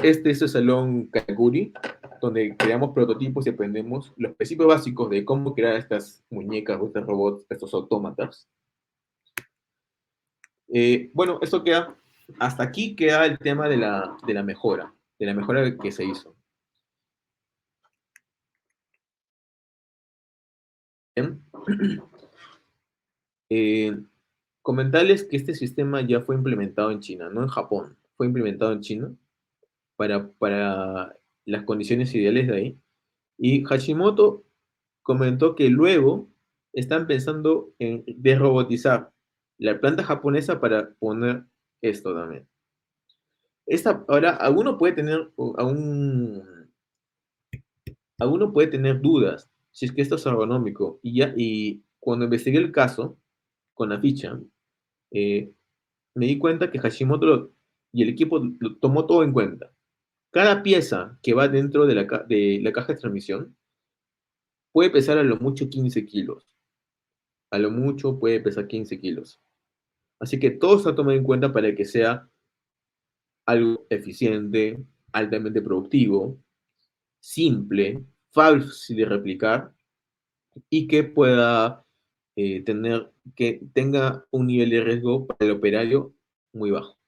este es el salón Kakuri, donde creamos prototipos y aprendemos los principios básicos de cómo crear estas muñecas o estos robots, estos autómatas. Bueno, hasta aquí queda el tema de la mejora que se hizo. Bien. Eh, Comentarles que este sistema ya fue implementado en China, no en Japón, fue implementado en China para las condiciones ideales de ahí. Y Hashimoto comentó que luego están pensando en desrobotizar la planta japonesa para poner esto también. Ahora, alguno puede tener dudas si es que esto es ergonómico. Y cuando investigué el caso con la ficha, eh, me di cuenta que y el equipo lo tomó todo en cuenta. Cada pieza que va dentro de la caja de transmisión puede pesar a lo mucho 15 kilos. A lo mucho puede pesar 15 kilos. Así que todo está tomado en cuenta para que sea algo eficiente, altamente productivo, simple, fácil de replicar y que tenga un nivel de riesgo para el operario muy bajo.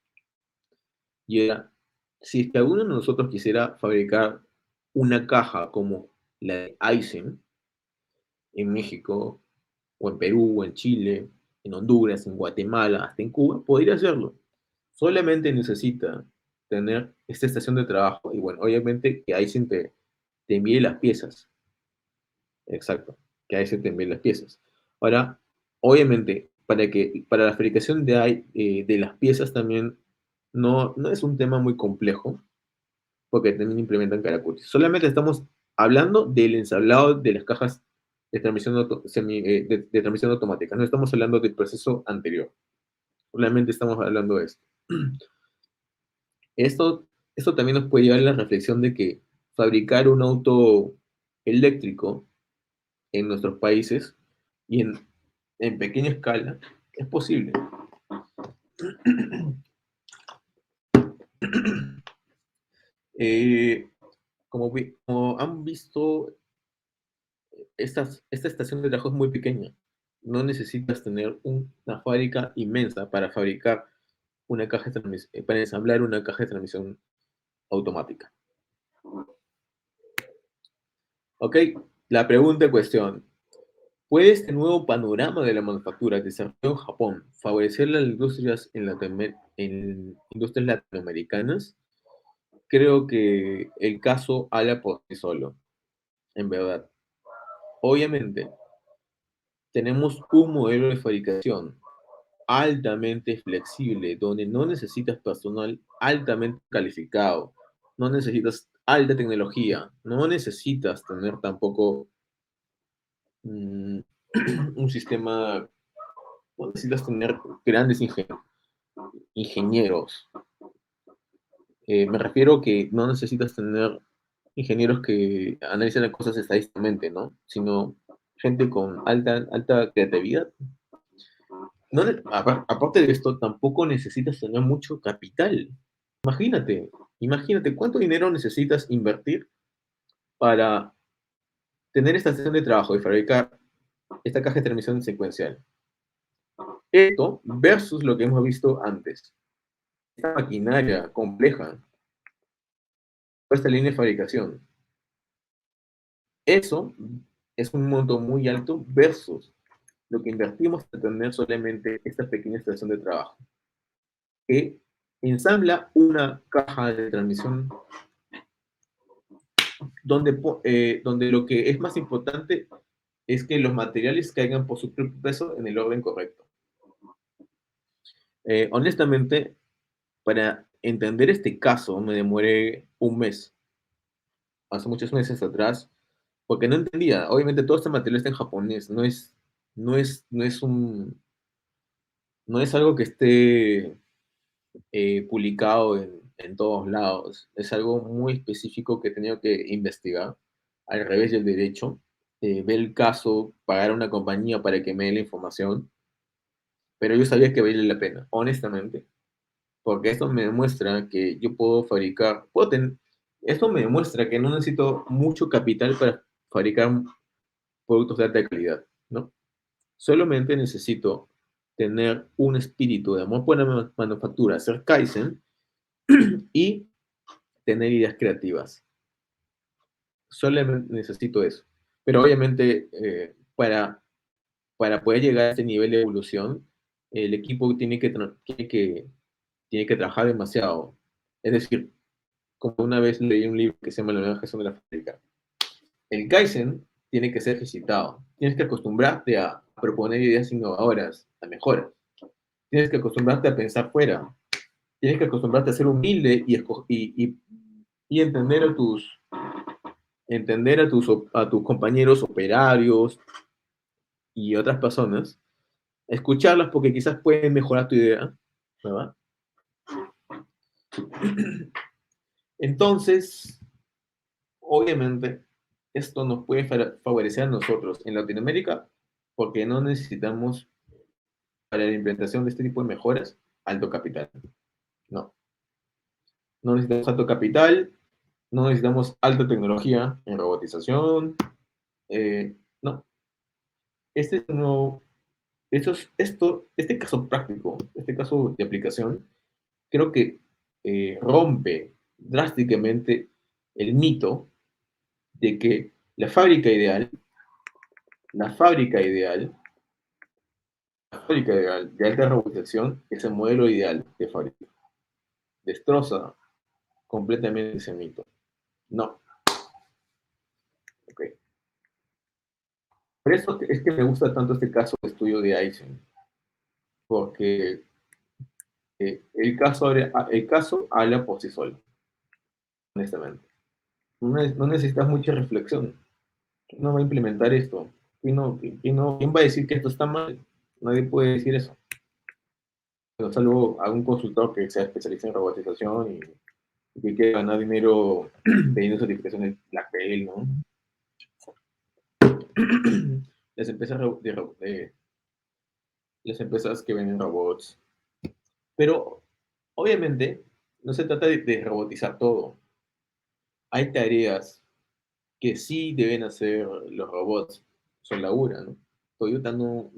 Y era, si es que alguno de nosotros quisiera fabricar una caja como la de Aizen en México, o en Perú, o en Chile, en Honduras, en Guatemala, hasta en Cuba, podría hacerlo. Solamente necesita tener esta estación de trabajo y bueno, obviamente que Aizen te envíe las piezas. Exacto, que Aizen te envíe las piezas. Ahora, obviamente, para la fabricación de las piezas también no es un tema muy complejo, porque también implementan Karakuris. Solamente estamos hablando del ensablado de las cajas de de transmisión automática. No estamos hablando del proceso anterior. Solamente estamos hablando de esto. Esto, esto también nos puede llevar a la reflexión de que fabricar un auto eléctrico en nuestros países y en pequeña escala es posible. Eh, como han visto, esta estación de trabajo es muy pequeña. No necesitas tener una fábrica inmensa para fabricar para ensamblar una caja de transmisión automática. Ok, la pregunta en cuestión. ¿Puede este nuevo panorama de la manufactura desarrollado en Japón favorecer las industrias en industrias latinoamericanas? Creo que el caso habla por sí solo, en verdad. Obviamente, tenemos un modelo de fabricación altamente flexible, donde no necesitas personal altamente calificado, no necesitas alta tecnología, no necesitas tener tampoco mm, un sistema, no necesitas tener grandes ingenieros. Me refiero que no necesitas tener ingenieros que analicen las cosas estadísticamente, ¿no? Sino gente con alta creatividad. Aparte de esto, tampoco necesitas tener mucho capital. Imagínate, imagínate cuánto dinero necesitas invertir para tener esta sesión de trabajo y fabricar esta caja de transmisión secuencial. Esto versus lo que hemos visto antes. Esta maquinaria compleja, esta línea de fabricación, eso es un monto muy alto versus lo que invertimos en tener solamente esta pequeña estación de trabajo, que ensambla una caja de transmisión donde lo que es más importante es que los materiales caigan por su propio peso en el orden correcto. Honestamente, para entender este caso me demoré un mes, hace muchos meses atrás, porque no entendía. Obviamente todo este material está en japonés, no es algo que esté publicado en todos lados. Es algo muy específico que he tenido que investigar al revés del derecho, ver el caso, pagar a una compañía para que me dé la información, pero yo sabía que valía la pena, honestamente, porque esto me demuestra que yo puedo fabricar, esto me demuestra que no necesito mucho capital para fabricar productos de alta calidad, ¿no? Solamente necesito tener un espíritu de amor por la manufactura, hacer Kaizen y tener ideas creativas. Solamente necesito eso. Pero obviamente, para poder llegar a este nivel de evolución, el equipo tiene que trabajar demasiado. Es decir, como una vez leí un libro que se llama La nueva gestión de la fábrica, el Kaizen tiene que ser ejercitado. Tienes que acostumbrarte a proponer ideas innovadoras, a mejoras. Tienes que acostumbrarte a pensar fuera. Tienes que acostumbrarte a ser humilde y entender a tus compañeros operarios y otras personas, escucharlas porque quizás pueden mejorar tu idea, ¿verdad? Entonces, obviamente, esto nos puede favorecer a nosotros en Latinoamérica porque no necesitamos para la implementación de este tipo de mejoras alto capital. No, no necesitamos alto capital, no necesitamos alta tecnología en robotización, no. Este es uno, este caso práctico, este caso de aplicación, creo que rompe drásticamente el mito de que la fábrica ideal, la fábrica ideal de alta robotización es el modelo ideal de fábrica. Destroza completamente ese mito. No, ok. Por eso es que me gusta tanto este caso de estudio de Eisen, porque el caso habla por sí solo, honestamente. No necesitas mucha reflexión. ¿Quién no va a implementar esto? ¿Quién va a decir que esto está mal? Nadie puede decir eso. Pero salvo a un consultor que sea especialista en robotización y que quiera ganar dinero vendiendo certificaciones BlackBerry, ¿no? Las empresas, las empresas que venden robots. Pero, obviamente, no se trata de robotizar todo. Hay tareas que sí deben hacer los robots, son labura, ¿no? Toyota no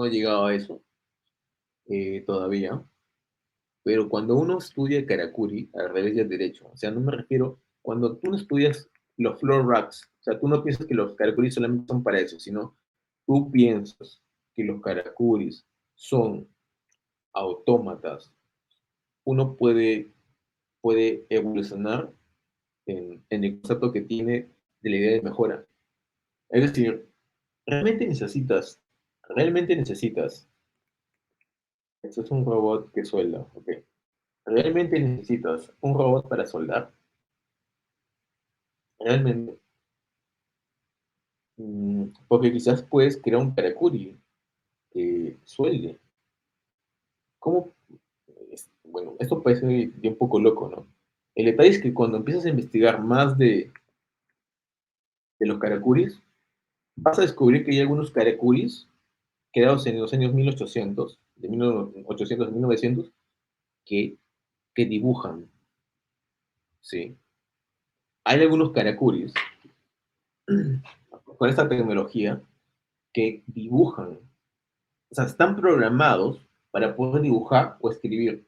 ha llegado a eso todavía, pero cuando uno estudia Karakuri al revés del derecho, o sea, no me refiero, cuando tú no estudias los floor racks, o sea, tú no piensas que los Karakuri solamente son para eso, sino tú piensas que los Karakuris son autómatas, uno puede evolucionar en el concepto que tiene de la idea de mejora. Es decir, realmente necesitas, esto es un robot que suelda, ok. ¿Realmente necesitas un robot para soldar? Realmente. Porque quizás puedes crear un Karakuri que suelde. ¿Cómo? Bueno, esto parece ya un poco loco, ¿no? El detalle es que cuando empiezas a investigar más de los Karakuris, vas a descubrir que hay algunos Karakuris creados en los años 1800, de 1800 a 1900, que, que dibujan, ¿sí? Hay algunos Karakuris con esta tecnología que dibujan, O sea, están programados para poder dibujar o escribir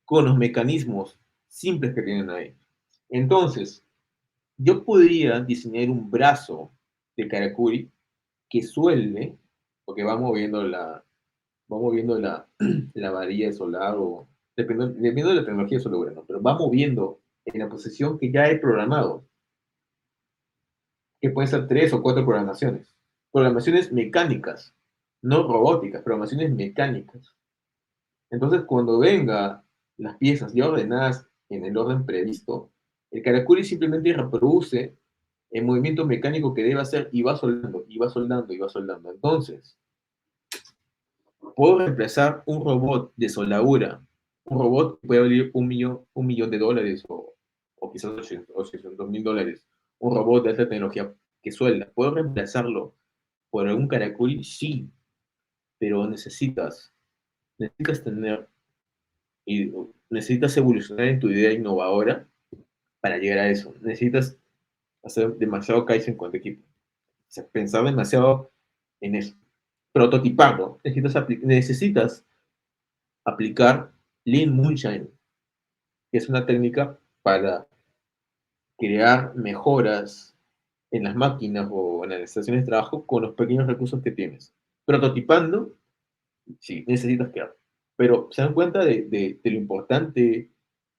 con los mecanismos simples que tienen ahí. Entonces, yo podría diseñar un brazo de Karakuri que suele, porque va moviendo la varilla de soldar o dependiendo de la tecnología de soldadura, ¿no? Pero va moviendo en la posición que ya he programado, que pueden ser 3 o 4 programaciones. Programaciones mecánicas, no robóticas, programaciones mecánicas. Entonces, cuando venga las piezas ya ordenadas en el orden previsto, el Karakuri simplemente reproduce el movimiento mecánico que debe hacer y va soldando, y va soldando, y va soldando. Entonces, puedo reemplazar un robot de soldadura, un robot que puede valer un millón de dólares o quizás 800.000 dólares, un robot de alta tecnología que suelda. ¿Puedo reemplazarlo por algún Karakuri? Sí, pero necesitas tener y necesitas evolucionar en tu idea innovadora para llegar a eso. Necesitas hacer demasiado Kaizen con tu equipo. O sea, pensar demasiado en eso. Prototiparlo. Necesitas aplicar Lean Moonshine, que es una técnica para crear mejoras en las máquinas o en las estaciones de trabajo con los pequeños recursos que tienes. Prototipando, sí, necesitas crear. Pero se dan cuenta de lo importante,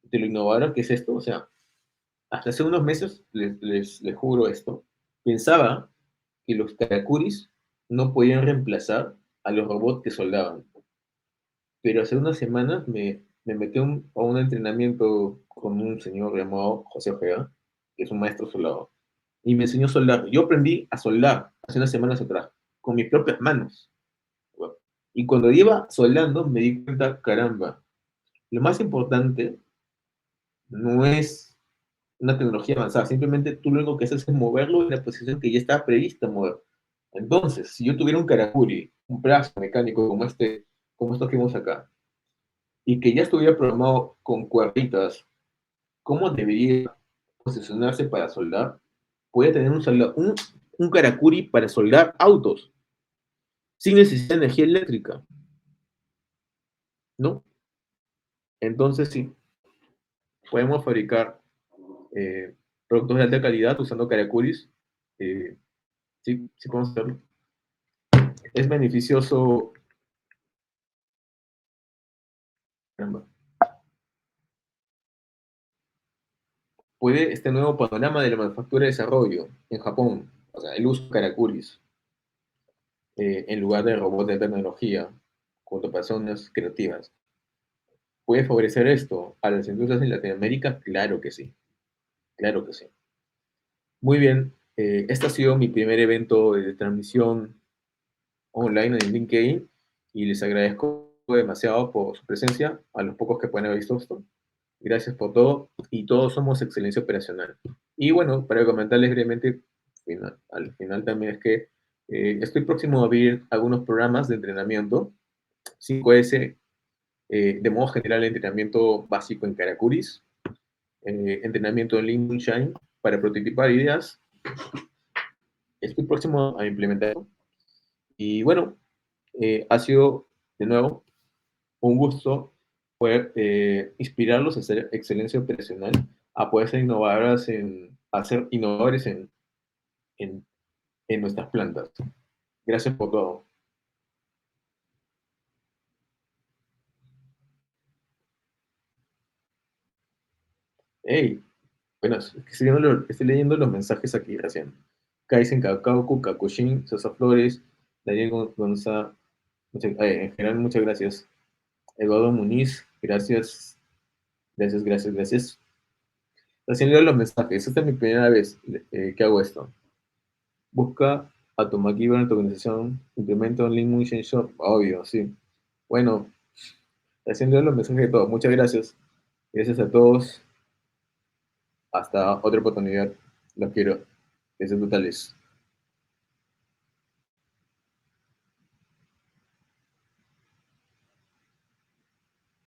de lo innovador que es esto. O sea, hasta hace unos meses, les juro esto, pensaba que los karakuris no podían reemplazar a los robots que soldaban. Pero hace unas semanas me metí a un entrenamiento con un señor llamado José Ojeda, que es un maestro soldador, y me enseñó a soldar. Yo aprendí a soldar hace unas semanas atrás, con mis propias manos. Y cuando iba soldando me di cuenta, caramba, lo más importante no es una tecnología avanzada, simplemente tú lo único que haces es moverlo en la posición que ya está prevista mover. Entonces, si yo tuviera un Karakuri, un brazo mecánico como esto que vemos acá, y que ya estuviera programado con cuerditas, ¿cómo debería posicionarse para soldar? Puede tener un Karakuri para soldar autos, sin necesidad de energía eléctrica, ¿no? Entonces, sí, podemos fabricar eh, productos de alta calidad usando Karakuris. Eh, sí, sí podemos hacerlo. Es beneficioso. Puede este nuevo panorama de la manufactura y desarrollo en Japón, o sea, el uso de Karakuris en lugar de robots de tecnología, junto a personas creativas. ¿Puede favorecer esto a las industrias en Latinoamérica? Claro que sí, claro que sí. Muy bien, este ha sido mi primer evento de transmisión online en LinkedIn y les agradezco demasiado por su presencia, a los pocos que pueden haber visto esto. Gracias por todo y todos somos excelencia operacional. Y bueno, para comentarles brevemente, al final también es que estoy próximo a abrir algunos programas de entrenamiento, 5S, de modo general, entrenamiento básico en Karakuris, entrenamiento en Lean Moonshine para prototipar ideas. Estoy próximo a implementarlo. Y bueno, ha sido de nuevo un gusto poder inspirarlos a hacer excelencia operacional, a poder ser innovadoras a ser innovadores en, en nuestras plantas. Gracias por todo. Hey, bueno, estoy leyendo los mensajes aquí recién. Kaizen Kakauku, Kakushin, Sosa Flores, Daniel González, en general, muchas gracias. Eduardo Muniz, gracias, gracias, gracias, gracias. Recién leo los mensajes. Esta es mi primera vez que hago esto. Busca a tu MacGyver en tu organización, implementa un Link Motion Shop, obvio, sí. Bueno, recién leo los mensajes de todos. Muchas gracias. Gracias a todos. Hasta otra oportunidad. Los quiero. Gracias totales.